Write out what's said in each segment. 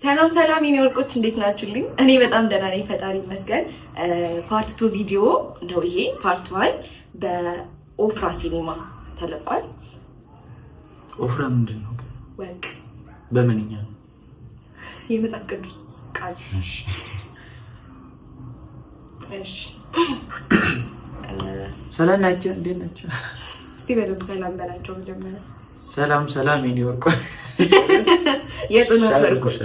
ሰላም የኔ ወርቆች እንዴት ናችሁልኝ? እኔ በጣም ደህና ነኝ ፈጣሪ ይመስገን። ፓርት 2 ቪዲዮ ነው ይሄ። ፓርት 1 በኦፍራ ሲኒማ ተለቋል። ኦፍራ ምንድነው? ወርቅ በምንኛ ነው? የመጽሐፍ ቅዱስ ቃል። እሺ ሰላም ናችሁ? እንዴት ናችሁ? እስቲ በደንብ ሰላም በላቸው መጀመሪያ። ሰላም የኔ ወርቆች የጽናት ወርቆች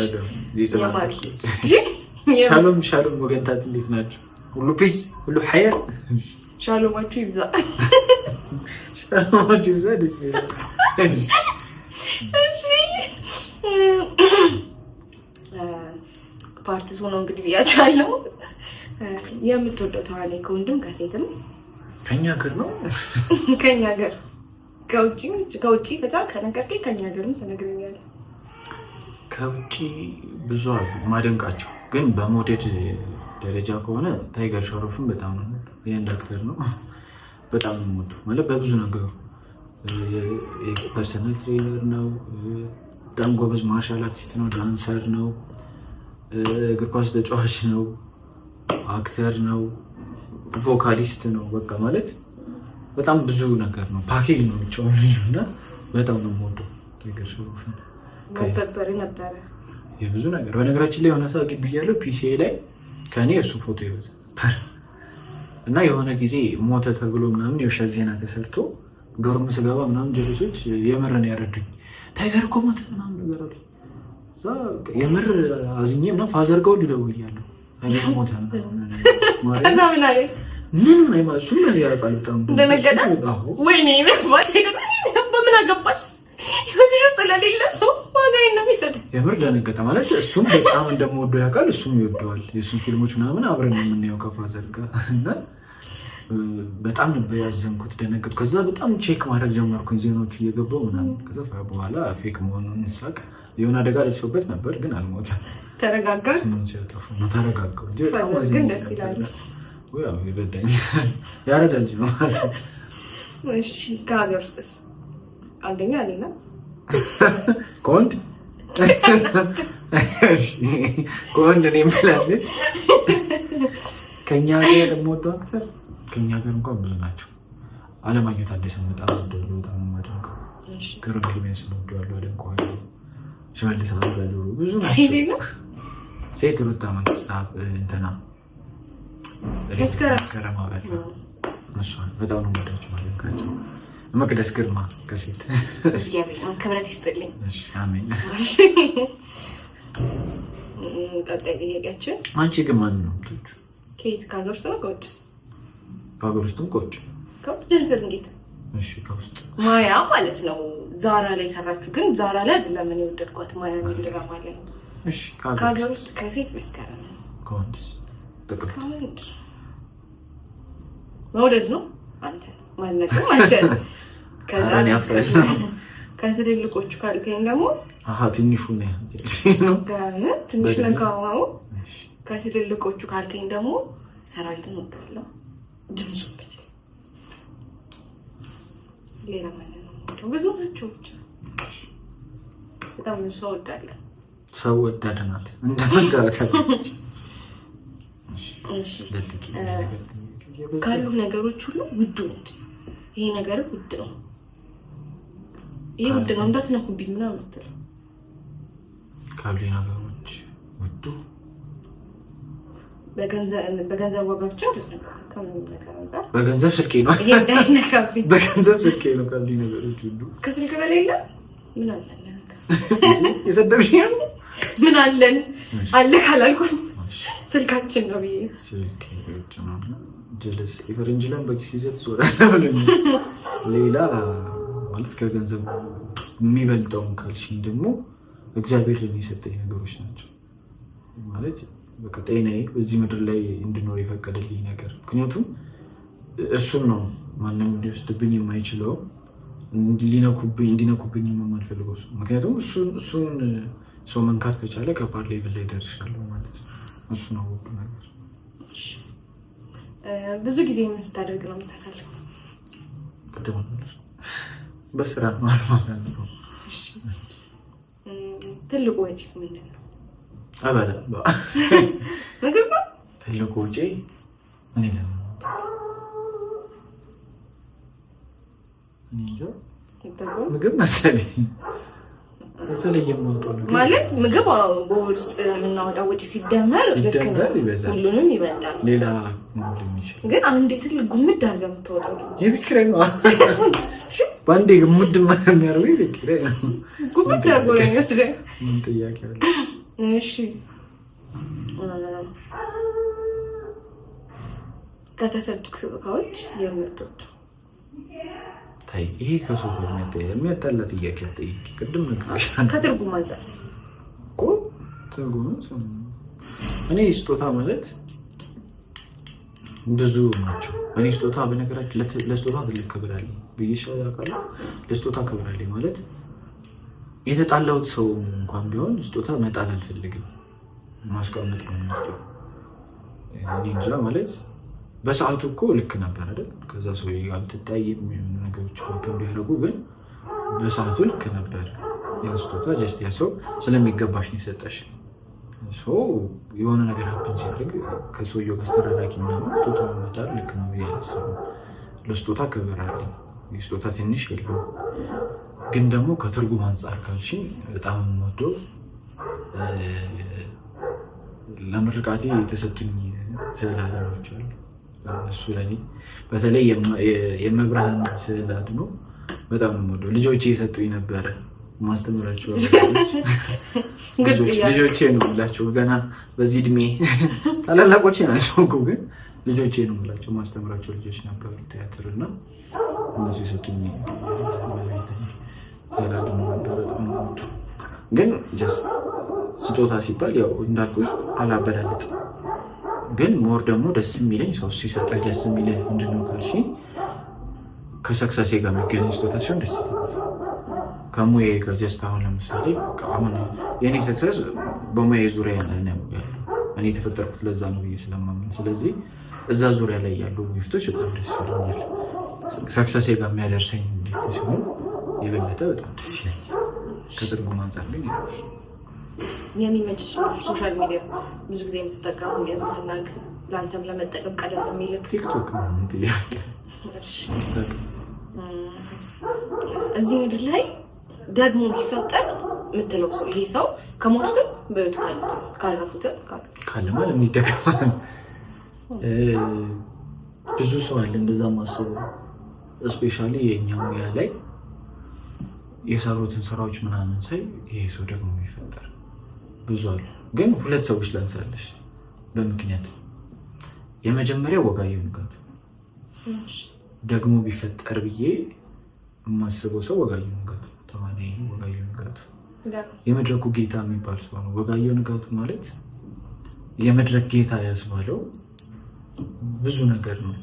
ሻሎም ወገንታት እንዴት ናችሁ? ሁሉ ፒስ ሁሉ ሐየር ሻሎማችሁ ይብዛ። እሺ ፓርት 2 ነው እንግዲህ ያቻለው። የምትወደው ተዋናይ ከወንድም ከሴትም ከኛ ሀገር ነው? ከኛ ሀገር ከውጪ ከነገርከኝ ከኛ ሀገርም ተነግረኛል። ከውጪ ብዙ ማደንቃቸው ግን በሞዴል ደረጃ ከሆነ ታይገር ሸሮፍን በጣም ነው የአንድ አክተር ነው። በጣም ነው የምወደው ማለት በብዙ ነገሩ የፐርሰናል ትሬነር ነው። በጣም ጎበዝ ማርሻል አርቲስት ነው። ዳንሰር ነው። እግር ኳስ ተጫዋች ነው። አክተር ነው። ቮካሊስት ነው። በቃ ማለት በጣም ብዙ ነገር ነው። ፓኬጅ ነው ብቻው እና በጣም ነው የምወደው ታይገር ሸሮፍን። ነበረ የብዙ ነገር በነገራችን ላይ የሆነ ሰው ግቢ ያለው ፒሲ ላይ ከኔ እሱ ፎቶ ይወጣ እና የሆነ ጊዜ ሞተ ተብሎ ምናምን የውሸት ዜና ተሰርቶ ዶርም ስገባ ምናምን ጀለሶች የምርን ያረዱኝ ታይገር እኮ ሞተ ምናምን ነገር አሉ። የምር አዝኜ ምናምን ፋዘር ጋር ደውያለሁ ታይገር ሞተ ከዛ ምን አለ ምን አይማል እሱ ምን ያውቃል በጣም ደነገጠ። ወይኔ በምን አገባሽ ይወድሽ ስለሌለ ሰው ዋጋዬን ነው የሚሰጠው። የምር ደነገጠ ማለት እሱም በጣም እንደምወደው ያውቃል። እሱም ይወደዋል። የእሱን ፊልሞች ምናምን አብረን የምናየው ከፋዘር ጋር እና በጣም ነበር ያዘንኩት፣ ደነገጥኩ። ከዛ በጣም ቼክ ማድረግ ጀመርኩኝ ዜናዎች እየገባሁ ምናምን። ከዛ በኋላ ፌክ መሆኑን ሳቅ የሆነ አደጋ ደርሶበት ነበር ግን አልሞተም። ተረጋጋ ስሙን ሲያጠፉ ነው ተረጋጋው እንጂ ግን ደስ ይላል። ያው ይረዳኝ ያረዳል ነው። እሺ ከሀገር ውስጥስ አንደኛ አለና ኮንድ እኔ የምላለች ከኛ ሀገር የምወደው አክተር ከኛ ሀገር እንኳን ብዙ ናቸው። አለማየሁ ታደሰን በጣም ወደዋለሁ፣ በጣም የማደንቀው። ግሩም ኤርሚያስን ወደዋለሁ፣ አደንቀዋለሁ። ሽመልስ አበራ ብዙ ናቸው። ሴት ሩታ መንግስት እንትና መስከረም አበራ እሷን በጣም ነው የምወዳቸው፣ ማደንቃቸው። መቅደስ ግርማ ከሴት እግዚአብሔር ክብረት ይስጥልኝ። እሺ አሜን። ቀጣይ ጥያቄያችን አንቺ ግን ማን ነው የምትወጂው? ከየት ከሀገር ውስጥ ነው ከውጭ? ከሀገር ውስጥም ከውጭ። ከውጭ ጀንፈር እንዴት? እሺ ከውስጥ ማያ ማለት ነው። ዛራ ላይ ሰራችሁ ግን ዛራ ላይ አይደለም እኔ ወደድኳት ማያ የሚል ድራማ ላይ። እሺ ከሀገር ውስጥ ከሴት መስከረም። ከወንድስ? ከወንድ መውደድ ነው አንተ ማለት ነው አንተ። ከዛ ከትልልቆቹ ካልከኝ ደግሞ ትንሹ ነው ትንሽ ነው። ከትልልቆቹ ካልከኝ ደግሞ ሰራዊትን ወደዋለሁ። ድምፁ ሌላ ማለት ነው ብዙ ናቸው። ብቻ በጣም ብዙ ሰው ወዳለሁ። ሰው ወዳድ ናት እንደምታውቀው። እሺ ካሉ ነገሮች ሁሉ ውዱ ምንድን ነው? ይሄ ነገር ውድ ነው፣ ይሄ ውድ ነው እንዳትነኩብኝ ምናምን አትል። ካሉ ነገሮች ውዱ በገንዘብ ዋጋ ብቻ አይደለም። ከምንም ነገር አንፃር በገንዘብ ስልኬ ነው። ይሄ እንዳይነካብኝ በገንዘብ ስልኬ ነው ካሉ ነገሮች ሁሉ። ከስልክ በላይ የለም። ምን አለን የሰደብሽኝ ነው? ምን አለን አለ ካላልኩኝ ስልካችን ነው ብዬ ስልክ ነው ጀለስ የፈረንጅ ላይ በኪስ ይዘት ዞራ ብለኝ ሌላ ማለት ከገንዘብ የሚበልጠውን ካልሽኝ ደግሞ እግዚአብሔር ለኔ የሰጠኝ ነገሮች ናቸው። ማለት በቃ ጤናዬ በዚህ ምድር ላይ እንድኖር የፈቀደልኝ ነገር። ምክንያቱም እሱን ነው ማንም እንዲወስድብኝ የማይችለው፣ እንዲነኩብኝ የማልፈልገው እሱ። ምክንያቱም እሱን ሰው መንካት ከቻለ ከባድ ሌቭል ላይ ደርሻለሁ ማለት ነው። እሱ ነው ሁሉ ነገር። ብዙ ጊዜ ምን ስታደርግ ነው የምታሳልፈው? ቀደም በስራ ነው አልማሳልፈው። ትልቁ ወጪ ምንድን ነው? አበላ ምግብ ነው ትልቁ ወጪ እኔ ለምን ምግብ መሰለኝ የተለየ ማለት ምግብ በወር ውስጥ የምናወጣው ወጪ ሲደመር ሁሉንም ይበልጣል። ሌላ ምንም ይችላል ግን አንዴ ትልቅ ጉምድ አለ የምትወጣው የቤት ኪራይ ነው። በአንዴ ጉምድ የሚያደርገው የቤት ኪራይ ነው። ጉምድ አድርጎ ነው የሚወስደው። ምን ጥያቄ አለ? እሺ ከተሰጡት ስጦታዎች የምትወደው? ታይ ይሄ ከሰው ጋር የሚያጣላ ጥያቄ አትጠይቂ። ቅድም ነግሬሻለሁ። ከትርጉም አንፃር እኮ ትርጉም እኔ ስጦታ ማለት ብዙ ናቸው። እኔ ስጦታ በነገራችን ለስጦታ ትልቅ ክብር አለኝ ብዬሻለሁ አውቃለሁ። ለስጦታ ክብር አለኝ ማለት የተጣላሁት ሰው እንኳን ቢሆን ስጦታ መጣል አልፈልግም፣ ማስቀመጥ ነው የምመርጠው። እኔ እንጃ ማለት በሰዓቱ እኮ ልክ ነበር አይደል? ከዛ ሰው ያልተጣየም ነገሮች ቢያደርጉ ግን በሰዓቱ ልክ ነበር። ያ ስጦታ ጀስት ያ ሰው ስለሚገባሽ ነው የሰጠሽ። ሰው የሆነ ነገር ሀብን ሲያደርግ ከሰውየው ጋር አስተራራቂ ምናምን ስጦታ መጣል ልክ ነው ብዬ አላስብም። ለስጦታ ክብር አለኝ። ስጦታ ትንሽ የለው ግን ደግሞ ከትርጉም አንፃር ካልሽኝ በጣም የምወደው ለምርቃቴ የተሰጡኝ ስዕል አድኖች አሉ። እሱ ላይ በተለይ የመብርሃን ስዕል አድኖ በጣም የምወደው ልጆቼ የሰጡኝ ነበረ። ማስተምራቸው ልጆቼ ነው የምላቸው ገና በዚህ እድሜ ታላላቆቼ ናቸው እኮ ግን ልጆቼ ነው የምላቸው። ማስተምራቸው ልጆች ነበሩ ቲያትር እና እነሱ የሰጡኝ ስዕል አድኖ ነበር። ግን ጀስት ስጦታ ሲባል ያው እንዳልኩሽ አላበላልጥም። ግን ሞር ደግሞ ደስ የሚለኝ ሰው ሲሰጥህ ደስ የሚለኝ ምንድነው ካልሽኝ ከሰክሰሴ ጋር የሚገናኝ ስጦታ ሲሆን ደስ ይለኛል። ከሙዬ ጋር ጀስት አሁን ለምሳሌ አሁን የኔ ሰክሰስ በሙዬ ዙሪያ ነው ያለው። እኔ የተፈጠርኩት ለዛ ነው ብዬ ስለማምን፣ ስለዚህ እዛ ዙሪያ ላይ ያሉ ጊፍቶች በጣም ደስ ይለኛል። ሰክሰሴ ጋር የሚያደርሰኝ ጊፍት ሲሆን የበለጠ በጣም ደስ ይለኛል። ከትርጉም አንፃር ግን ያሉሽ የሚመችሽ ሶሻል ሚዲያ ብዙ ጊዜ የምትጠቀሙ የሚያዝናናክ ለአንተም ለመጠቀም ቀለል የሚልክ ቲክቶክ ነው እንትያለሽ? እዚህ ምድር ላይ ደግሞ ቢፈጠር የምትለው ሰው ይሄ ሰው ከሞቱትም በህይወት ካረፉትም ካለ ማለት የሚደገማል ብዙ ሰው አለ እንደዛ ማስበው። እስፔሻሊ የኛ ሙያ ላይ የሰሩትን ስራዎች ምናምን ሳይ ይሄ ሰው ደግሞ ቢፈጠር ብዙ አሉ። ግን ሁለት ሰዎች ላንሳለሽ በምክንያት። የመጀመሪያው ወጋየሁ ንጋቱ ደግሞ ቢፈጠር ብዬ የማስበው ሰው ወጋየሁ ንጋቱ ተዋናይ ወጋየሁ ንጋቱ የመድረኩ ጌታ የሚባል ሰው ነው። ወጋየሁ ንጋቱ ማለት የመድረክ ጌታ ያስባለው ብዙ ነገር ነው።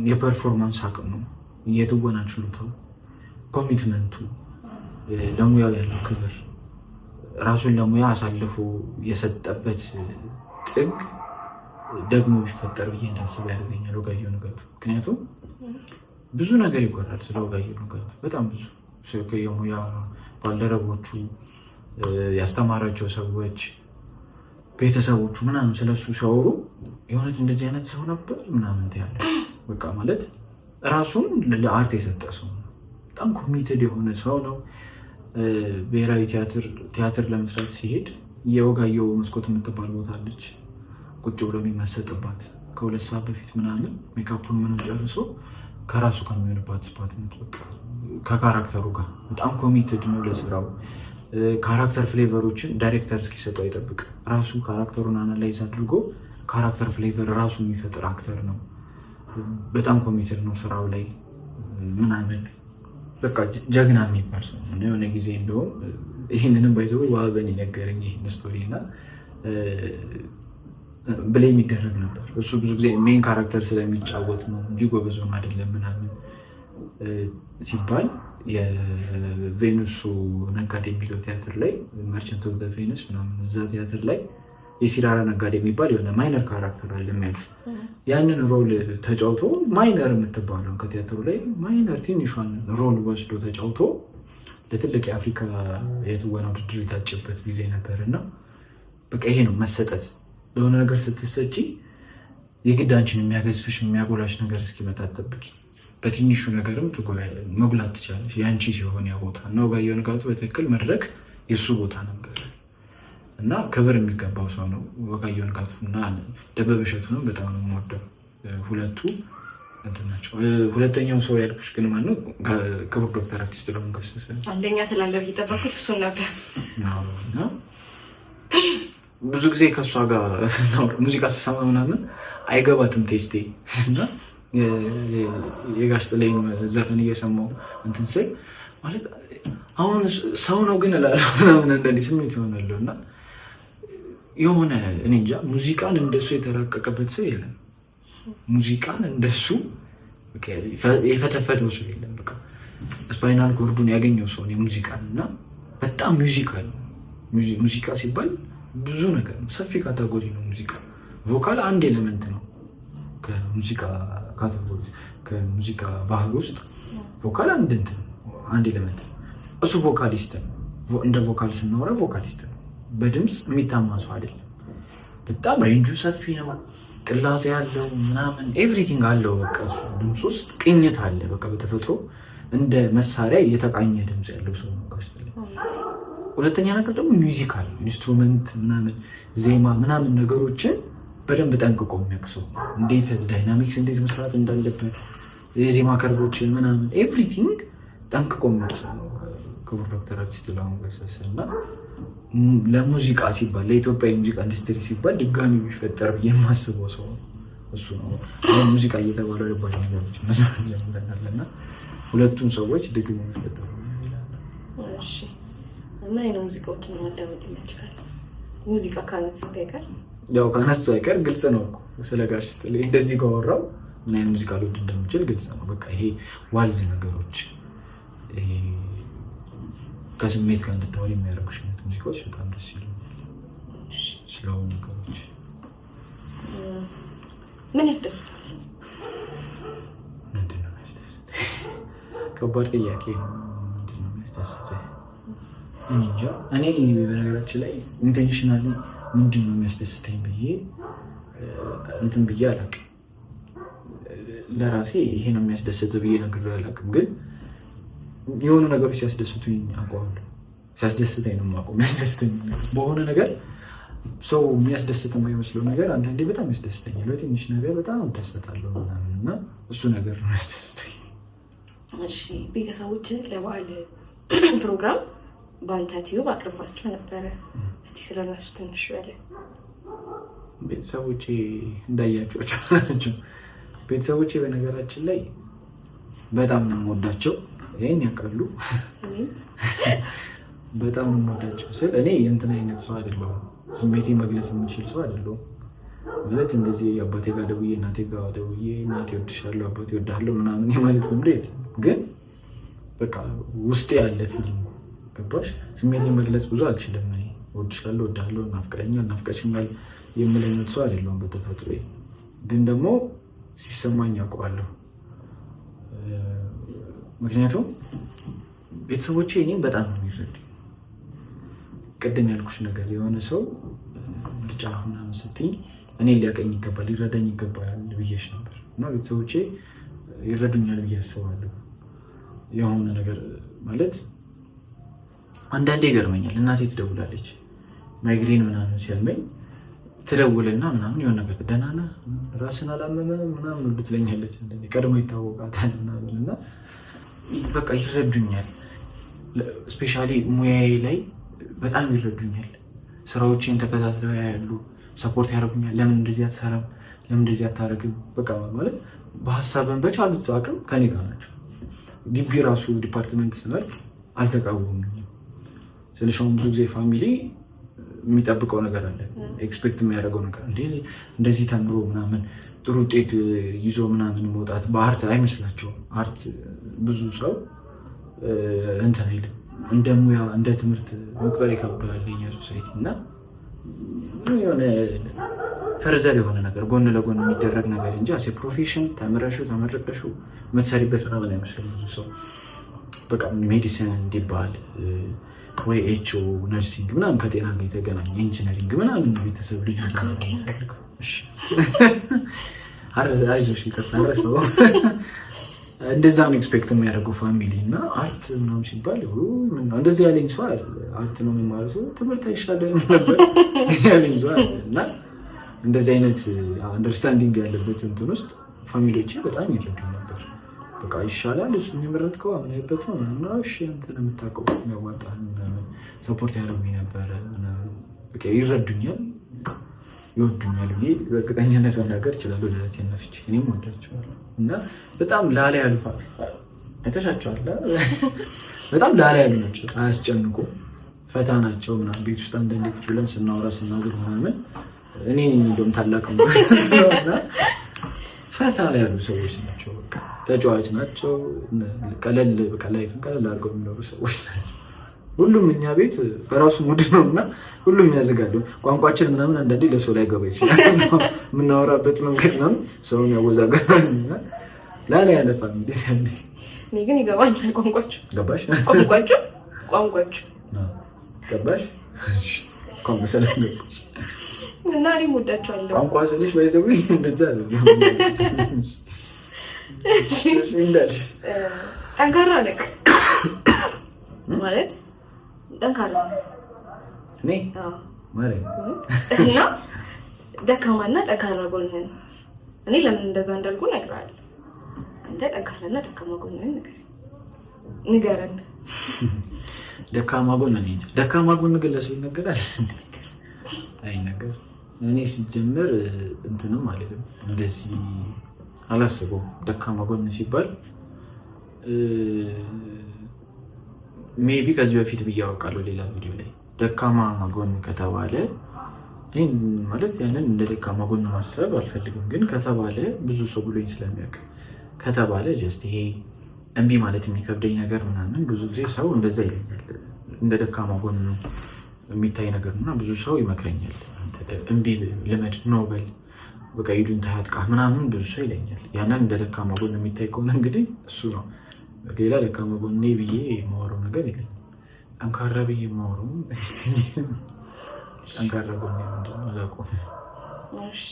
የፐርፎርማንስ አቅም ነው፣ የትወና ችሎታው፣ ኮሚትመንቱ፣ ለሙያው ያለው ክብር፣ ራሱን ለሙያ አሳልፎ የሰጠበት ጥግ ደግሞ ቢፈጠር ብዬ እንዳስብ ያደርገኛል ወጋየሁ ንጋቱ። ምክንያቱም ብዙ ነገር ይጎራል ስለ ወጋየሁ ንጋቱ በጣም ብዙ የሙያ ባልደረቦቹ፣ ያስተማራቸው ሰዎች፣ ቤተሰቦቹ ምናምን ስለሱ ሲያወሩ የሆነት እንደዚህ አይነት ሰው ነበር ምናምን ያለ በቃ ማለት ራሱን ለአርት የሰጠ ሰው ነው። በጣም ኮሚትድ የሆነ ሰው ነው። ብሔራዊ ቲያትር ለመስራት ሲሄድ የወጋየሁ መስኮት የምትባል ቦታ አለች ቁጭ ብሎ የሚመሰጥባት። ከ2 ሰዓት በፊት ምናምን ሜካፑን ምንም ጨርሶ ከራሱ ከሚሆንባት ስፓት በቃ ከካራክተሩ ጋር በጣም ኮሚትድ ነው ለስራው። ካራክተር ፍሌቨሮችን ዳይሬክተር እስኪሰጠው አይጠብቅ። ራሱ ካራክተሩን አናላይዝ አድርጎ ካራክተር ፍሌቨር ራሱ የሚፈጥር አክተር ነው። በጣም ኮሚትድ ነው ስራው ላይ ምናምን በቃ ጀግና የሚባል ሰው ነው። የሆነ ጊዜ እንደውም ይህንንም ባይዘው ዋበን የነገረኝ ይህን ስቶሪ እና ብሌም የሚደረግ ነበር። እሱ ብዙ ጊዜ ሜን ካራክተር ስለሚጫወት ነው እንጂ ጎበዞም አይደለም ምናምን ሲባል የቬኑሱ ነጋዴ የሚለው ቲያትር ላይ መርቸንት ኦፍ ቬኑስ ምናምን እዛ ቲያትር ላይ የሲራራ ነጋዴ የሚባል የሆነ ማይነር ካራክተር አለ የሚያልፍ ያንን ሮል ተጫውቶ ማይነር የምትባለው ከቲያትሩ ላይ ማይነር ትንሿን ሮል ወስዶ ተጫውቶ ለትልቅ የአፍሪካ የትወና ውድድር የታጨበት ጊዜ ነበር እና በቃ ይሄ ነው መሰጠት። ለሆነ ነገር ስትሰጪ የግድ አንቺን የሚያገዝፍሽ የሚያጎላሽ ነገር እስኪመጣ አትጠብቂ። በትንሹ ነገርም መጉላት ትችላለሽ። የአንቺ ሲሆን ያ ቦታ እና ወጋየሁ ንጋቱ በትክክል መድረክ የእሱ ቦታ ነበር እና ክብር የሚገባው ሰው ነው ወጋየሁ ንጋቱ እና ደበበ እሸቱንም በጣም ነው የምወደው። ሁለቱ እንትን ናቸው። ሁለተኛው ሰው ያልኩሽ ግን ማነው? ክቡር ዶክተር አርቲስት ጥላሁን ገሰሰ። አንደኛ ትላለህ እየጠበኩት እሱን ነበር። እና ብዙ ጊዜ ከእሷ ጋር ሙዚቃ ስሰማ ምናምን አይገባትም ቴስቴ እና የጋሽ ጥላዬን ዘፈን እየሰማሁ እንትን ስል ማለት አሁን ሰው ነው ግን እላለሁ ምናምን እንደዚህ ስሜት ይሆናለሁ። እና የሆነ እኔ እንጃ ሙዚቃን እንደሱ የተራቀቀበት ሰው የለም። ሙዚቃን እንደሱ የፈተፈተው ሰው የለም። በቃ ስፓይናል ኮርዱን ያገኘው ሰው ነው ሙዚቃን። እና በጣም ሙዚቃል ሙዚቃ ሲባል ብዙ ነገር ነው፣ ሰፊ ካቴጎሪ ነው ሙዚቃ። ቮካል አንድ ኤሌመንት ነው ከሙዚቃ ካቴጎሪ ከሙዚቃ ባህል ውስጥ ቮካል አንድ ኤሌመንት ነው። እሱ ቮካሊስት ነው። እንደ ቮካል ስናወራ ቮካሊስት ነው። በድምፅ የሚታማ ሰው አይደለም። በጣም ሬንጁ ሰፊ ነው። ቅላጼ ያለው ምናምን ኤቭሪቲንግ አለው። በቃ እሱ ድምፅ ውስጥ ቅኝት አለ። በቃ በተፈጥሮ እንደ መሳሪያ የተቃኘ ድምፅ ያለው ሰው ነው ጋሽ ጥላዬ። ሁለተኛ ነገር ደግሞ ሚውዚካል ኢንስትሩመንት ምናምን ዜማ ምናምን ነገሮችን በደንብ ጠንቅቆ የሚያውቅ ሰው፣ እንዴት ዳይናሚክስ እንዴት መስራት እንዳለበት የዜማ ከርቦችን ምናምን ኤቭሪቲንግ ጠንቅቆ የሚያውቅ ሰው ነው ክቡር ዶክተር አርቲስት ጥላሁን ገሰሰ። እና ለሙዚቃ ሲባል ለኢትዮጵያ የሙዚቃ ኢንዱስትሪ ሲባል ድጋሚ ቢፈጠር ብዬ የማስበው ሰው እሱ ነው። ሙዚቃ እየተባለ ልባች ነገሮች መስራት ጀምረናል እና ሁለቱም ሰዎች ድግሞ ቢፈጠሩ ይላል። እሺ እና የሆነ ሙዚቃዎችን ማዳመጥ ይችላል። ሙዚቃ ካነሳ አይቀር ያው ካነሳ አይቀር ግልጽ ነው እኮ ስለ ጋሽ ጥላዬ እንደዚህ ካወራው ምን አይነት ሙዚቃ ልወድ እንደምችል ግልጽ ነው። በቃ ይሄ ዋልዝ ነገሮች ከስሜት ጋር እንድታወሪ የሚያደርጉሽ ሙዚቃዎች በጣም ደስ ይሉኛል። ስለሆኑ ነገሮች ምን ያስደስታል? ምንድን ነው ያስደስታል? ከባድ ጥያቄ ነው። ምንድን ነው ያስደስታል? እንጃ። እኔ በነገራችን ላይ ኢንቴንሽናሊ ምንድን ነው የሚያስደስተኝ ብዬ እንትን ብዬ አላውቅም። ለራሴ ይሄ ነው የሚያስደስት ብዬ ነግሬ አላውቅም። ግን የሆኑ ነገሮች ሲያስደስቱኝ አውቀዋለሁ። ሲያስደስተኝ ነው የማውቀው። የሚያስደስተኝ በሆነ ነገር ሰው የሚያስደስት የማይመስለው ነገር አንዳንዴ በጣም ያስደስተኛል። በትንሽ ነገር በጣም እደሰታለሁ ምናምን እና እሱ ነገር ነው ያስደስተኝ። እሺ ቤተሰቦችን ለበዓል ፕሮግራም በአንተ ቲዩብ አቅርባቸው ነበረ። እስቲ ስለነሱ ትንሽ በለ። ቤተሰቦቼ እንዳያቸዋቸው ናቸው። ቤተሰቦቼ በነገራችን ላይ በጣም ነው የምወዳቸው። ይሄን ያውቃሉ። በጣም ነው የምወዳቸው ስል እኔ የእንትን አይነት ሰው አይደለሁም። ስሜቴ መግለጽ የምችል ሰው አይደለሁም። ማለት እንደዚህ አባቴ ጋር ደውዬ እናቴ ጋር ደውዬ እናቴ እወድሻለሁ አባቴ እወድሃለሁ ምናምን የማለት ልምድ የለም። ግን በቃ ውስጤ ያለ ፊሊንግ ገባሽ? ስሜቴን መግለጽ ብዙ አልችልም። እኔ እወድሻለሁ እወድሃለሁ ናፍቀኸኛል ናፍቀሽኛል የምል አይነት ሰው አይደለሁም በተፈጥሮዬ። ግን ደግሞ ሲሰማኝ አውቀዋለሁ። ምክንያቱም ቤተሰቦቼ እኔም በጣም ነው የሚረዱ። ቅድም ያልኩሽ ነገር የሆነ ሰው ምርጫ ምናምን ስትይኝ እኔ ሊያቀኝ ይገባል ሊረዳኝ ይገባል ብዬሽ ነበር እና ቤተሰቦቼ ይረዱኛል ብዬ አስባለሁ። የሆነ ነገር ማለት አንዳንዴ ይገርመኛል። እናቴ ትደውላለች ማይግሬን ምናምን ሲያመኝ ትደውልና ምናምን የሆነ ነገር ደህና ነህ ራስን አላመመህም ምናምን ልትለኛለች። ቀድሞ ይታወቃታል ምናምን እና በቃ ይረዱኛል። ስፔሻሊ ሙያዬ ላይ በጣም ይረዱኛል። ስራዎቼን ተከታትለው ያያሉ፣ ሰፖርት ያደርጉኛል። ለምን እንደዚህ አትሰራም፣ ለምን እንደዚህ አታደርግም፣ በቃ ማለት በሀሳብን በቻሉት አቅም ከኔ ጋር ናቸው። ግቢ ራሱ ዲፓርትመንት ስመርጥ አልተቃወሙኝም። ስለሻውን ብዙ ጊዜ ፋሚሊ የሚጠብቀው ነገር አለ፣ ኤክስፔክት የሚያደርገው ነገር እንደዚህ ተምሮ ምናምን ጥሩ ውጤት ይዞ ምናምን መውጣት በአርት አይመስላቸውም። አርት ብዙ ሰው እንትን አይልም፣ እንደ ሙያ እንደ ትምህርት መቁጠር ይከብዳል የኛ ሶሳይቲ እና የሆነ ፈርዘር የሆነ ነገር ጎን ለጎን የሚደረግ ነገር እንጂ አሴ ፕሮፌሽን ተምረሹ ተመረቀሹ የምትሰሪበት ምናምን አይመስልም ብዙ ሰው። በቃ ሜዲሲን እንዲባል ወይ ኤችኦ ነርሲንግ ምናምን ከጤና ጋር የተገናኘ ኢንጂነሪንግ ምናምን ቤተሰብ ልጅ እሺ አይዞሽ ይከታረሰው እንደዛ ነው ኤክስፔክት የሚያደርገው ፋሚሊ እና አርት ምናምን ሲባል እንደዚህ ያለኝ ሰው አለ። አርት ነው የሚማረው ሰው ትምህርት አይሻልም ነበር ያለኝ ሰው አለ። እና እንደዚህ አይነት አንደርስታንዲንግ ያለበት እንትን ውስጥ ፋሚሊዎቼ በጣም ይረዱ ነበር። በቃ ይሻላል እሱ የሚመረጥከው አምናይበት ነው እና እሺ አንተ ነው የምታውቀው የሚያዋጣህን ሰፖርት ያደርጉኝ ነበረ። በቃ ይረዱኛል ይወዱኛል ብዬ በእርግጠኝነት መናገር እችላለሁ። ለራሴ ነፍቼ እኔም ወዳቸዋለሁ እና በጣም ላላ ያሉ አይተሻቸዋል። በጣም ላላ ያሉ ናቸው፣ አያስጨንቁም፣ ፈታ ናቸው ምናምን። ቤት ውስጥ አንዳንዴ ቁጭ ብለን ስናወራ ስናዝግ ምናምን እኔ እንደውም ታላቅ ነው እና ፈታ ያሉ ሰዎች ናቸው። በቃ ተጫዋች ናቸው። ቀለል በቃ ላይፍን ቀለል አድርገው የሚኖሩ ሰዎች ናቸው። ሁሉም እኛ ቤት በራሱ ሙድ ነውና ሁሉም ያዘጋሉ። ቋንቋችን ምናምን አንዳንዴ ለሰው ላይ ገባ ይችላል። የምናወራበት መንገድ ነው ሰውን ያወዛገባልና ላላ ያለ ፋሚሊ ያለ እኔ ግን ይገባኛል። ቋንቋችሁ ገባሽ? ቋንቋችሁ ገባሽ? እሺ ኮምሰለኝ ገባሽ? እና እኔም ወዳቸዋለሁ። ቋንቋ ስልሽ ባይዘው እንደዛ አይደለም። እሺ እንዳልሽ ጠንካራ ነህ ማለት ጠንካራ ነህ። እኔ ማለት እና ደካማና ጠንካራ ጎንህን እኔ ለምን እንደዛ እንዳልኩ እነግርሃለሁ። አንተ ጠንካራና ደካማ ጎንህን ንገረን። ደካማ ጎን ነኝ። ደካማ ጎን ግን ለሰው ይነገራል አይ ነገር እኔ ሲጀምር እንትንም አይደለም እንደዚህ አላስበውም። ደካማ ጎን ሲባል ሜቢ ከዚህ በፊት ብያወቃለሁ ሌላ ቪዲዮ ላይ ደካማ ጎን ከተባለ እኔ ማለት ያንን እንደ ደካማ ጎን ማሰብ አልፈልግም። ግን ከተባለ ብዙ ሰው ብሎኝ ስለሚያውቅ ከተባለ ጀስት ይሄ እምቢ ማለት የሚከብደኝ ነገር ምናምን ብዙ ጊዜ ሰው እንደዛ ይለኛል። እንደ ደካማ ጎን ነው የሚታይ ነገር እና ብዙ ሰው ይመክረኛል። እምቢ ልመድ ነው በል በቃ ይዱን ታጥቃ ምናምን ብዙ ሰው ይለኛል። ያንን እንደ ደካማ ጎን የሚታይ ከሆነ እንግዲህ እሱ ነው። ሌላ ደካማ ጎኔ ብዬ የማወራው ነገር የለኝም። ጠንካራ ብዬ የማወራው ጠንካራ ጎኔ ምንድን ነው አላውቅም። እሺ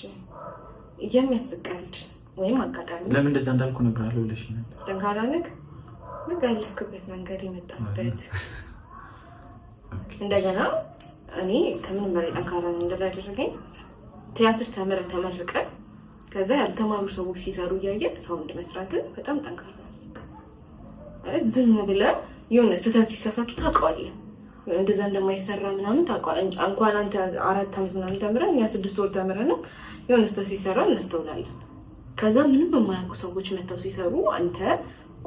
የሚያስቀልድ ወይም አጋጣሚ ለምን እንደዛ እንዳልኩ እነግርሃለሁ ብለሽ ነው። ጠንካራ ነህ በቃ ያለፍክበት መንገድ የመጣበት እንደገና እኔ ከምንም በላይ ጠንካራ ነኝ እንዳላደረገኝ ቲያትር ተመርቀህ ከዛ ያልተማሩ ሰዎች ሲሰሩ እያየ ሳውንድ መስራት በጣም ጠንካራ ነው። ዝም ብለህ የሆነ ስህተት ሲሳሳቱ ታውቀዋለህ። እንደዛ እንደማይሰራ ምናምን ታውቀዋለህ። እንኳን አንተ 4 ዓመት ምናምን ተምረህ እኛ 6 ወር ተምረን ነው የሆነ ስህተት ሲሰራ እናስተውላለን። ከዛ ምንም የማያውቁ ሰዎች መተው ሲሰሩ አንተ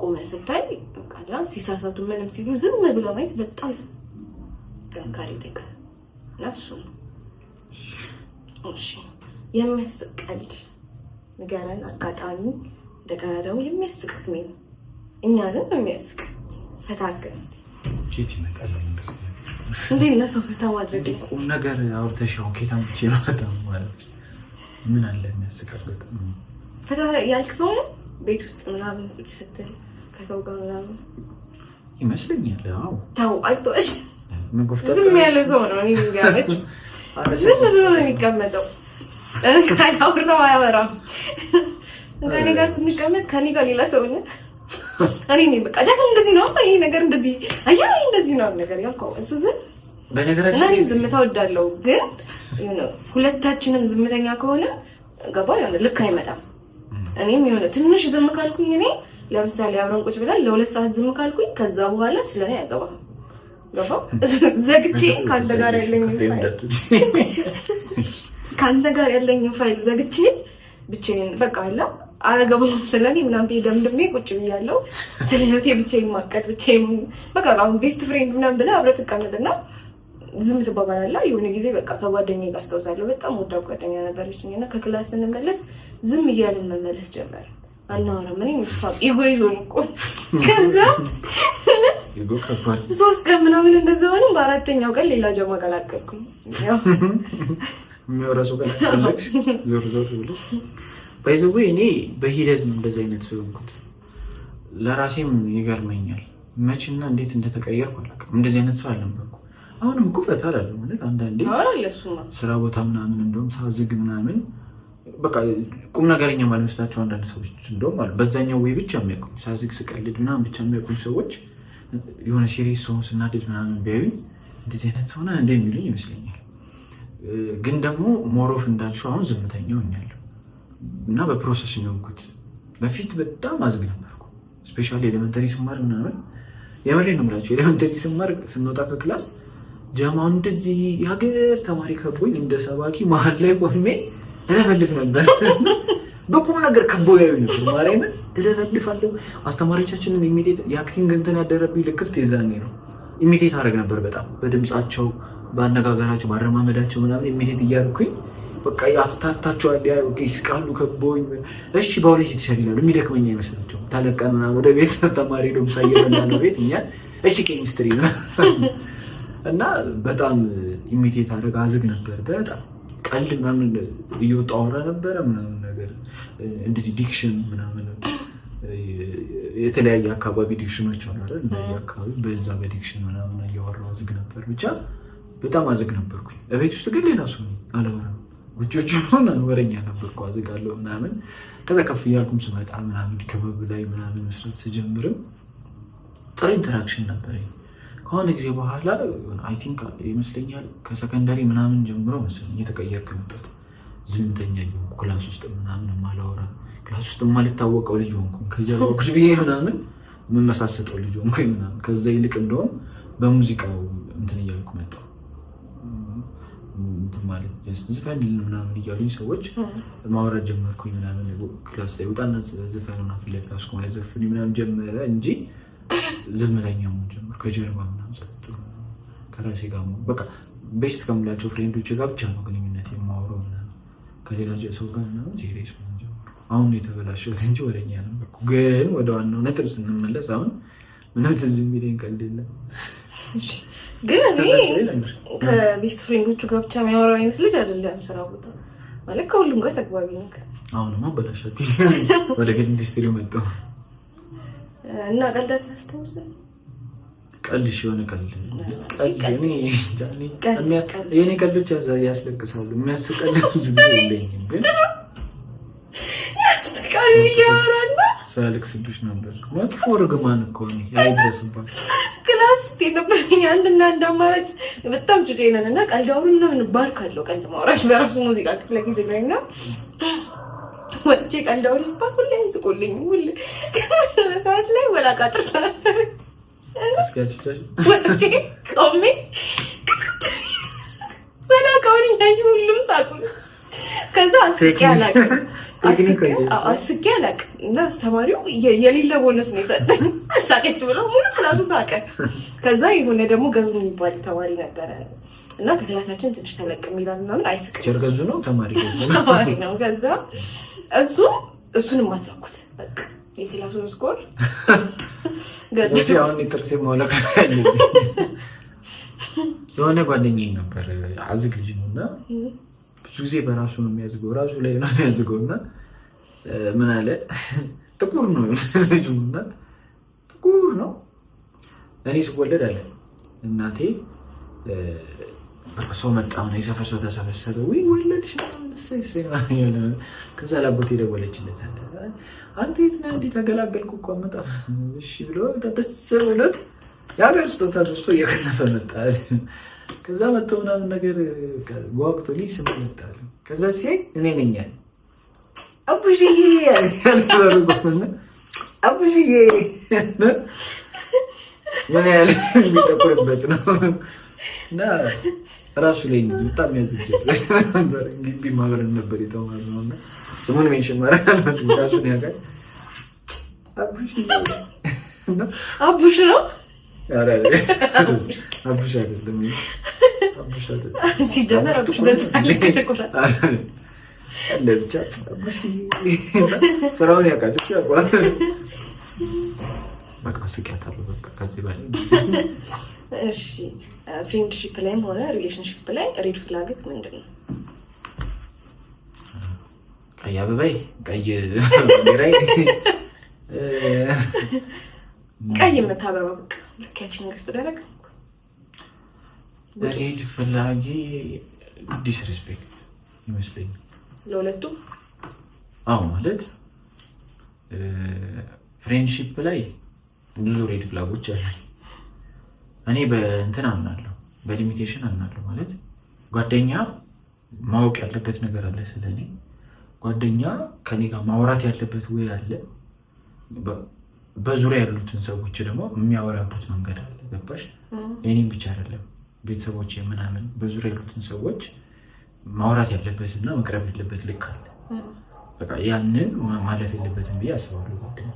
ቆመህ ስታይ በቃ ሲሳሳቱ ምንም ሲሉ ዝም ብለህ ማየት በጣም ጠንካራ ይጠይቃል። ነፍሱ እሺ የሚያስቀልድ ንገረን አጋጣሚ። እንደገና ደግሞ የሚያስቅ ነው እኛ ግን የሚያስቅ ፈታ አድርገን እስኪ ኬት ይመጣል እንዴ ለሰው ፈታ ማድረግ ቁም ነገር አውርተሽው ኬታም ብቻ ነው በጣም ማለት ምን አለ የሚያስቀው ፈታ ያልክ ሰው ነው ቤት ውስጥ ምናምን ቁጭ ስትል ከሰው ጋር ምናምን ይመስለኛል። አዎ ታው አይቶሽ ምን ጎፍታ ዝም ያለ ሰው ነው እኔ ጋርች ዝም ብሎ ነው የሚቀመጠው። ከኔ አውራው አያወራም። ከኔ ጋር ስንቀመጥ ከኔ ጋር ሌላ ሰው ነው እኔ ነኝ በቃ ጃክ እንደዚህ ነው ይሄ ነገር እንደዚህ አያ እንደዚህ ነው ነገር ያልከው እሱ ዝም በነገራችን ላይ ዝምታ ወዳለው ግን የሆነ ሁለታችንም ዝምተኛ ከሆነ ገባ የሆነ ልክ አይመጣም። እኔም የሆነ ትንሽ ዝም ካልኩኝ እኔ ለምሳሌ አብረን ቁጭ ብለን ለ2 ሰዓት ዝም ካልኩኝ ከዛ በኋላ ስለኔ ያገባል ገባ ዘግቼ ካንተ ጋር ያለኝ ፋይል ዘግቼ ብቻዬን በቃ አላ አያገባም ስለኔ ምናምን ደምድሜ ቁጭ ብያለሁ። ስለኔ ብቻዬን ማቀድ ብቻዬን በቃ አሁን ቤስት ፍሬንድ ምናምን ብለህ አብረህ ትቀመጥና ዝም ትባባላለህ። የሆነ ጊዜ በቃ ከጓደኛዬ ጋር አስታውሳለሁ በጣም ወዳጅ ጓደኛ ነበረችኝና ከክላስ ስንመለስ ዝም እያልን መመለስ ጀመረ። አናወራም ምን ይመስፋል ኢጎይዞን እኮ ከዛ ኢጎ ከባድ 3 ቀን ምናምን እንደዛ ሆነም በአራተኛው ቀን ሌላ ጀማ ቀላቀልኩኝ። ያው የሚወራሱ ቀን አለሽ ዞር ዞር ብለሽ ባይዘው እኔ በሂደት ነው እንደዛ አይነት ሰው እንኩት ለራሴም ይገርመኛል። መቼና እንዴት እንደተቀየርኩ አላውቅም። እንደዚህ አይነት ሰው አልነበርኩም። አሁንም እኮ ፈታ አላለሁ ማለት አንዳንዴ ስራ ቦታ ምናምን እንደውም ሳዝግ ምናምን በቃ ቁም ነገረኛ ማልመስላቸው አንዳንድ ሰዎች እንደውም አሉ በዛኛው ወይ ብቻ የሚያውቁኝ ሳዝግ ስቀልድ ምናምን ብቻ የሚያውቁኝ ሰዎች የሆነ ሲሪየስ ሰው ስናደድ ምናምን ቢያዩኝ እንደዚህ አይነት ሰው ነህ እንደ የሚሉኝ ይመስለኛል። ግን ደግሞ ሞሮፍ እንዳልሽው አሁን ዝምተኛ ሆኛለሁ እና በፕሮሰስ ነው የሆንኩት። በፊት በጣም አዝግ ነበርኩ። ስፔሻሊ ኤሌመንተሪ ስማር ምናምን የምሬን ነው የምላቸው። ኤሌመንተሪ ስማር ስንወጣ ከክላስ ጀማው እንደዚህ የሀገር ተማሪ ከቦኝ እንደ ሰባኪ መሀል ላይ ቆሜ እለፈልፍ ነበር። በቁም ነገር ከቦ ያዩኝ ነበር። ማርያምን እለፈልፋለሁ። አስተማሪዎቻችንን ኢሚቴት የአክቲንግ እንትን ያደረብኝ ልክፍት የዛኔ ነው። ኢሚቴት አደረግ ነበር በጣም በድምጻቸው፣ በአነጋገራቸው፣ ባረማመዳቸው ምናምን ኢሚቴት እያደረኩኝ በቃ ያፍታታቸዋል። ያ ይስቃሉ ከቦኝ። እሺ በሁለት ይተሻል ይላሉ። የሚደክመኝ አይመስላቸው። ታለቀን ምናምን ወደ ቤት ተማሪ ደም ሳይየና ነው ቤት እኛ እሺ ኬሚስትሪ ነው እና በጣም ኢሚቴት አደረግ አዝግ ነበር። በጣም ቀልድ ምናምን እየወጣ አወራ ነበረ ምናምን ነገር እንደዚህ ዲክሽን ምናምን የተለያየ አካባቢ ዲክሽኖች አሉ አይደል? እንደየ አካባቢ በዛ በዲክሽን ምናምን እያወራሁ አዝግ ነበር። ብቻ በጣም አዝግ ነበርኩኝ። እቤት ውስጥ ግን ሌላ ሰው አላወራም። ውጮች ሆነ ወረኛ ነበርኩ፣ አዝጋለሁ ምናምን። ከዛ ከፍ እያልኩም ስመጣ ምናምን ክበብ ላይ ምናምን መስራት ስጀምርም ጥሩ ኢንተራክሽን ነበረኝ። ከሆነ ጊዜ በኋላ አይ ቲንክ ይመስለኛል ከሰከንደሪ ምናምን ጀምሮ መሰለኝ የተቀየርኩ ነበር። ዝምተኛ ሆንኩ። ክላስ ውስጥ ምናምን የማላወራ ክላስ ውስጥ የማልታወቀው ልጅ ሆንኩ። ከጀርባ ቁጭ ብዬ ምናምን የምመሳሰጠው ልጅ ሆንኩ ምናምን። ከዛ ይልቅ እንደውም በሙዚቃው እንትን እያልኩ መጣሁ። ማለት ዝፈን ምናምን እያሉኝ ሰዎች ማውራት ጀመርኩኝ ምናምን። ክላስ ላይ ወጣና ዝፈኑና ፍለታ አስቆም ላይ ዘፍኝ ምናምን ጀመረ እንጂ ዝምተኛ መሆን ጀመርኩ። ከጀርባ ምናምን ጸጥ ከራሴ ጋር በቃ ቤስት ከምላቸው ፍሬንዶች ጋር ብቻ ነው ግንኙነት የማወራው ምናምን። ከሌላ ሰው ጋር ምናምን ሲሪየስ መሆን ጀመርኩ። አሁን የተበላሸሁት እንጂ ወደኛ ነበርኩ። ግን ወደ ዋናው ነጥብ ስንመለስ አሁን ምንም ትዝ የሚለኝ ቀልድ የለም። ግን እኔ ከቤስት ፍሬንዶቹ ጋር ብቻ የሚያወራው አይነት ልጅ አይደለም። ስራ ቦታ ማለት ከሁሉም ጋር ተግባቢ ነኝ። አሁንማ አበላሻችሁ። ወደ ግን ኢንዱስትሪው መጣሁ እና ቀልዳት አስተውሰን ቀልሽ የሆነ ቀልድ የኔ ቀልዶች ያስለቅሳሉ። የሚያስቀል ዝም የለኝም ግን ያስቃሉ እያወራና ሳያለቅስብሽ ነበር። መጥፎ ርግማን እኮ ነው ያይደርስባት። ክላስ ውስጥ የነበረኝ አንድና አንድ አማራጭ በጣም ጩጬ ነን እና ቀልድ አውሩ ምናምን ባርካለሁ። ቀልድ ማውራት በራሱ ሙዚቃ ክፍለ ጊዜ ላይ እና ወጥቼ ቀልድ አውሪ ስባል ሁሌ ይስቁልኝ። ሁሌ ሰዓት ላይ ወላቃ ጥርስ ነበር ወጥቼ ቆሜ ወላቃውን እያዩ ሁሉም ሳቁ። ከዛ አስቄ አላውቅም እና አስተማሪው የሌለ ቦነስ ነው የሰጠኝ። አሳቀች ብሎ ሙሉ ክላሱ ሳቀ። ከዛ የሆነ ደግሞ ገዙ የሚባል ተማሪ ነበረ እና ከክላሳችን ትንሽ ተለቅ የሚላል ምናምን አይስቅም። ገዙ ነው ተማሪ ነው። ከዛ እሱንም አሳኩት። በቃ የክላሱን ስኮር ገደሽ። አሁን ጥርሴ ማውለቅ የሆነ ጓደኛዬ ነበር አዝግ ልጅ ነው እና ብዙ ጊዜ በራሱ ነው የሚያዝገው፣ ራሱ ላይ ነው የሚያዝገው እና ምን አለ ጥቁር ነው ልጁ እና ጥቁር ነው። እኔ ስወለድ አለ እናቴ ሰው መጣ ነው የሰፈር ሰው ተሰበሰበ። ወይ ወለድሽ ነው። ከዛ ላጎቴ ደወለችለት። አንተ የት ነህ? እንዴት ተገላገልኩ እኮ መጣ። እሺ ብሎ ደስ ብሎት የሀገር ስጦታ ደስቶ እየከነፈ መጣ። ከዛ መጥቶ ምናምን ነገር ጓጉቶ ሊስም መጣ። ከዛ ሲያይ እኔ ነኝ ያለ አቡሽዬ ያልበረጎና አቡሽዬ ምን ያለ የሚጠቁርበት ነው እና ራሱ ላይ በጣም ያዝጀት ነበር። እንግዲህ ማብረን ነበር የተማርነው እና ስሙን ሜንሽን ማድረግ አልፈልግም። ራሱን ያውቃል። አቡሽ ነው አቡሽ አይደለም። አቡሽ አይደለም ሲጀመር አቡሽ በዛል ከተቆራጠ አለ ብቻ አቡሽ ስራውን ያውቃል። በቃ ስቂያታለሁ። በቃ ከዚህ በላይ እሺ። ፍሬንድሺፕ ላይም ሆነ ሪሌሽንሺፕ ላይ ሬድ ፍላግክ ምንድን ነው? ቀይ አበባይ ቀይ ግራይ ቀይ የምታበራው በቃ ለካችን ነገር ተደረገ ሬድ ፍላጊ ዲስሪስፔክት ይመስለኛል ለሁለቱ አዎ ማለት ፍሬንድሺፕ ላይ ብዙ ሬድ ፍላጎች አሉ እኔ በእንትን አምናለሁ በሊሚቴሽን አምናለሁ ማለት ጓደኛ ማወቅ ያለበት ነገር አለ ስለኔ ጓደኛ ከኔ ጋር ማውራት ያለበት ወይ አለ በዙሪያ ያሉትን ሰዎች ደግሞ የሚያወራበት መንገድ አለ ገባሽ እኔም ብቻ አይደለም ቤተሰቦች ምናምን በዙሪያ ያሉትን ሰዎች ማውራት ያለበትና መቅረብ ያለበት ልክ አለ በቃ ያንን ማለፍ የለበትም ብዬ አስባለሁ ጓደኛ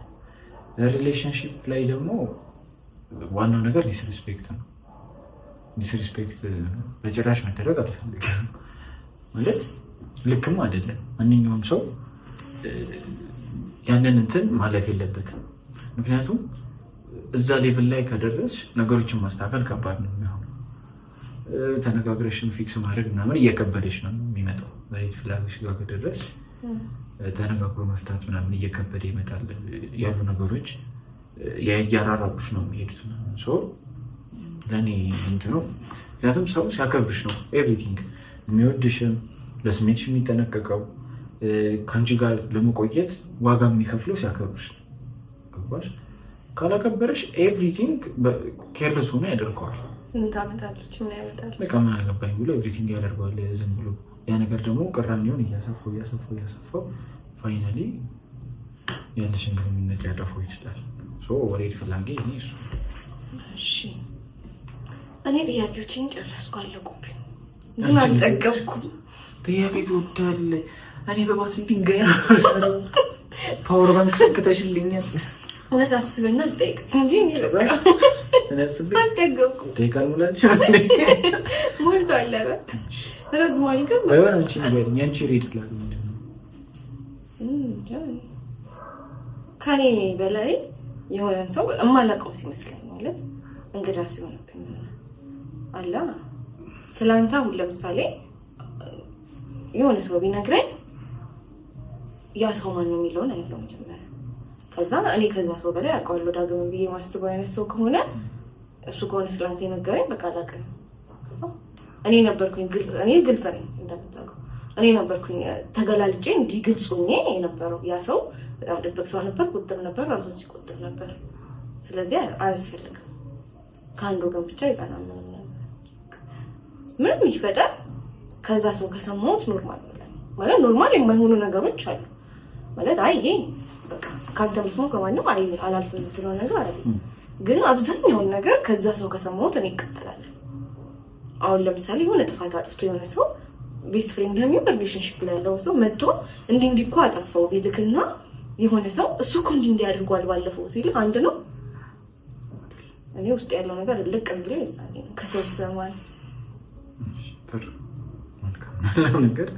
ሪሌሽንሺፕ ላይ ደግሞ ዋናው ነገር ዲስሪስፔክት ነው ዲስሪስፔክት በጭራሽ መደረግ አልፈልግም ማለት ልክም አይደለም ማንኛውም ሰው ያንን እንትን ማለፍ የለበትም ምክንያቱም እዛ ሌቭል ላይ ከደረስ ነገሮችን ማስተካከል ከባድ ነው የሚሆነው ተነጋግረሽን ፊክስ ማድረግ ምናምን እየከበደሽ ነው የሚመጣው ሬድ ፍላግሽ ጋር ከደረስ ተነጋግሮ መፍታት ምናምን እየከበደ ይመጣል ያሉ ነገሮች ያያራራቁሽ ነው የሚሄዱት ሶ ለኔ እንት ነው ምክንያቱም ሰው ሲያከብርሽ ነው ኤቭሪቲንግ የሚወድሽም ለስሜትሽ የሚጠነቀቀው ከአንቺ ጋር ለመቆየት ዋጋ የሚከፍለው ሲያከብርሽ ገባሽ ካላከበረሽ ኤቭሪቲንግ ኬርለስ ሆነ ያደርገዋል ታመጣለች ምን ያመጣል በቃ ምን አገባኝ ብሎ ኤቭሪቲንግ ያደርገዋል ዝም ብሎ ያ ነገር ደግሞ ቅራኔውን እያሰፋው ፋይናሊ ያለሽን ግንኙነት ሊያጠፋው ይችላል ሶ ሬድ ፍላግ እኔ እሱ እሺ እኔ ጥያቄዎችን ጨረስኩ አለቁብኝ ግን አልጠገብኩም ጥያቄ ትወዳለህ እኔ በባትሪ ድንጋይ ፓወር ባንክ ሰክተሽልኛል እውነት አስብና ልጠይቅ እንጂ እኔ በቃ አልጠገብኩም ደቂቃ ሙላልሽ ሞልቷል ረዝሟል ግን ባይሆን አንቺ ንገሪኝ ያንቺ ሬድ ፍላግ ምንድን ነው ከኔ በላይ የሆነን ሰው እማላውቀው ሲመስለኝ ማለት እንግዳ ሲሆንብኝ አላ ስላንተ አሁን ለምሳሌ የሆነ ሰው ቢነግረኝ ያ ሰው ማን ነው የሚለውን አይደለም መጀመሪያ ከዛ እኔ ከዛ ሰው በላይ አውቀዋለሁ ዳግም ብዬ ማስበው አይነት ሰው ከሆነ እሱ ከሆነ ስላንተ የነገረኝ በቃ አላውቅም እኔ ነበርኩኝ ግልጽ ነኝ እንደምታውቀው እኔ ነበርኩኝ ተገላልጬ እንዲህ ግልጽ ሆኜ የነበረው ያ ሰው በጣም ድብቅ ሰው ነበር ቁጥብ ነበር ራሱን ሲቆጥብ ነበር ስለዚህ አያስፈልግም ከአንዱ ወገን ብቻ ይጸናል ምንም ይፈጠር ከዛ ሰው ከሰማሁት ኖርማል ነው ማለት ኖርማል የማይሆኑ ነገሮች አሉ ማለት አይ ይሄ በቃ ካንተ መስማት ከማንም አይ አላልፍም የምትለው ነገር አለ ግን አብዛኛውን ነገር ከዛ ሰው ከሰማሁት እኔ እቀጥላለሁ አሁን ለምሳሌ የሆነ ጥፋት አጥፍቶ የሆነ ሰው ቤስት ፍሬንድ የሚሆን ሪሌሽንሺፕ ላይ ያለው ሰው መጥቶ እንዲህ እኮ አጠፋው ቢልክና የሆነ ሰው እሱ እኮ እንዲህ አድርጓል ባለፈው ሲል አንድ ነው እኔ ውስጥ ያለው ነገር ልቅ እንግዲህ ይዛኔ ነው ከሰው ሰማን ጥሩ መልካም ነገር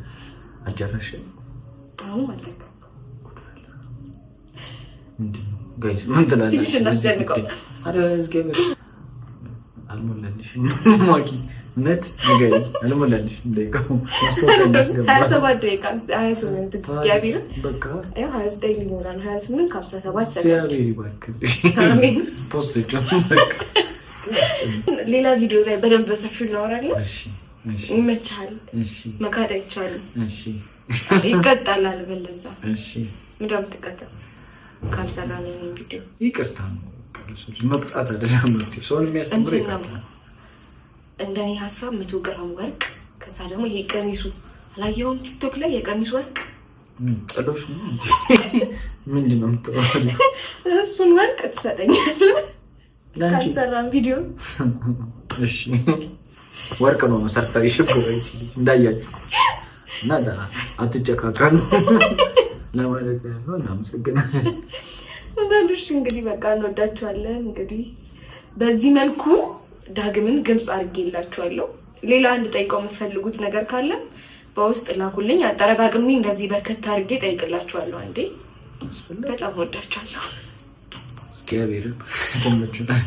አጨረሽን አሁን ማለት ነው ምንድነው ጋይስ ምን ትላለህ ትንሽ እናስጨንቀው አረ እስኪ አልሞላልሽ ማኪ ነት ነገር አልሞላልሽ እንደይቀው ማስተዋወቅ ያስገባ 27 ደቂቃ 28 እግዚአብሔር በቃ 29 ሊሞላል 28 57 ሲያቤሪ ባክሽ አሜን ፖስት በቃ ሌላ ቪዲዮ ላይ በደንብ በሰፊው እናወራለን እሺ እሺ ይመቻል እሺ መካድ አይቻልም እሺ ይቀጣላል በለዛ እሺ ምንድነው የምትቀጣው ካልሰራን ይሄን ቪዲዮ ይቅርታ ነው ካልሰራን መቅጣት አይደለም ማለት ሰውን የሚያስተምር ይቅርታ እንደኔ ሐሳብ 100 ግራም ወርቅ ከዛ ደግሞ ይሄ ቀሚሱ አላየውም ቲክቶክ ላይ የቀሚሱ ወርቅ ጥሎሽ ነው ምንድነው የምትባለው እሱን ወርቅ ትሰጠኛለህ ካልሰራን ቪዲዮ እሺ ወርቅ ነው መሰርታዊ ሽፍሩ እንዳያችሁ እና አትጨካከሉ ለማለት ያለው እናመሰግናለን ወንዶች እንግዲህ በቃ እንወዳችኋለን እንግዲህ በዚህ መልኩ ዳግምን ግልጽ አድርጌላችኋለሁ ሌላ አንድ ጠይቀው የምትፈልጉት ነገር ካለ በውስጥ ላኩልኝ አጠረጋግሜ እንደዚህ በርከት አድርጌ ጠይቅላችኋለሁ አንዴ በጣም ወዳችኋለሁ እስኪ ያቤር ተመችቶናል